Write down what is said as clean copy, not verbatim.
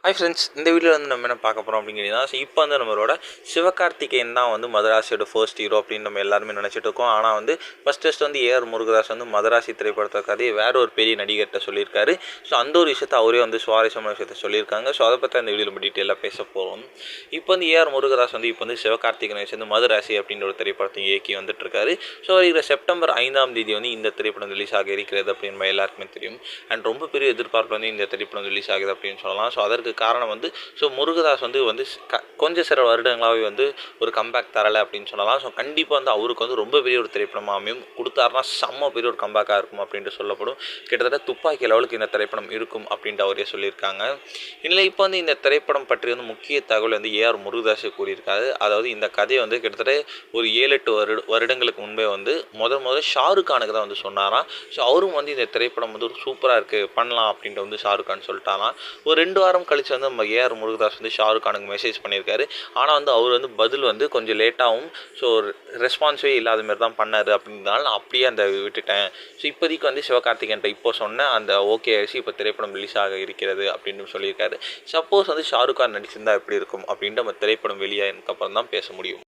Hi friends, இந்த வீடியோவில் வந்து நம்ம என்ன பார்க்க போகிறோம் அப்படிங்கிறீங்கன்னா, இப்போ வந்து நம்மளோட சிவகார்த்திகேயன் தான் வந்து மதராசியோட ஃபர்ஸ்ட் ஹீரோ அப்படின்னு நம்ம எல்லாருமே நினச்சிட்டு இருக்கோம். ஆனால் வந்து ஃபஸ்ட் வந்து ஏஆர் முருகதாஸ் வந்து மதராசி திரைப்படத்தை கதையை வேற ஒரு பெரிய நடிகர்கிட்ட சொல்லியிருக்காரு. ஸோ அந்த ஒரு விஷயத்தை அவரே வந்து சுவாரஸ்யமான விஷயத்தை சொல்லியிருக்காங்க. ஸோ அதை பற்றி அந்த வீடியோவில் நம்ம டீட்டெயிலாக பேச போகிறோம். இப்போ வந்து ஏஆர் முருகதாஸ் வந்து இப்போ வந்து சிவகார்த்திகேயனை சேர்ந்து மதராசி அப்படின்ற ஒரு திரைப்படத்தையும் இயக்கி வந்துட்டு இருக்காரு. ஸோ வருகிற செப்டம்பர் 5ஆம் தேதி வந்து இந்த திரைப்படம் ரிலீஸ் ஆக இருக்கிறது அப்படின்னு நம்ம எல்லாருக்குமே தெரியும். அண்ட் ரொம்ப பெரிய எதிர்பார்ப்பு வந்து இந்த திரைப்படம் ரிலீஸ் ஆகுது அப்படின்னு சொல்லலாம். ஸோ அதற்கு காரணம் வந்து முருகதாஸ் வந்து கொஞ்சம் சில வருடங்களாகவே வந்து ஒரு கம்பேக் தரலை அப்படின்னு சொல்லலாம். ஸோ கண்டிப்பாக வந்து அவருக்கு வந்து ரொம்ப பெரிய ஒரு திரைப்படமாக அமையும். கொடுத்தாருனா செம்ம பெரிய ஒரு கம்பேக்காக இருக்கும் அப்படின்ட்டு சொல்லப்படும். கிட்டத்தட்ட துப்பாக்கி லெவலுக்கு இந்த திரைப்படம் இருக்கும் அப்படின்ட்டு அவரே சொல்லியிருக்காங்க. இல்லை இப்போ வந்து இந்த திரைப்படம் பற்றி வந்து முக்கிய தகவல் வந்து ஏஆர் முருகதாஸ் கூறியிருக்காரு. அதாவது இந்த கதையை வந்து கிட்டத்தட்ட ஒரு 7-8 வருடங்களுக்கு முன்பே வந்து முதல் ஷாருக் கானுக்கு தான் வந்து சொன்னாராம். ஸோ அவரும் வந்து இந்த திரைப்படம் வந்து ஒரு சூப்பராக இருக்குது, பண்ணலாம் அப்படின்ட்டு வந்து ஷாருக் கான் சொல்லிட்டாராம். ஒரு 2 வாரம் கழிச்சு வந்து நம்ம ஏஆர் முருகதாஸ் வந்து ஷாருக் கானுக்கு மெசேஜ் பண்ணியிருக்காரு. ஆனால் வந்து அவர் வந்து பதில் வந்து கொஞ்சம் லேட்டாகவும் ஸோ ரெஸ்பான்ஸே இல்லாத மாதிரி தான் பண்ணார். அப்படின்றதுனால நான் அப்படியே அந்த விட்டுட்டேன். ஸோ இப்போதைக்கு வந்து சிவகார்த்திகேயன்ட்ட இப்போ சொன்ன அந்த ஓகே ஆயிடுச்சு, இப்போ திரைப்படம் ரிலீஸ் ஆக இருக்கிறது அப்படின்னு சொல்லியிருக்காரு. சப்போஸ் வந்து ஷாருக் கான் நடிச்சிருந்தா எப்படி இருக்கும் அப்படின்ட்டு நம்ம திரைப்படம் வெளியானதுக்கப்புறம் தான் பேச முடியும்.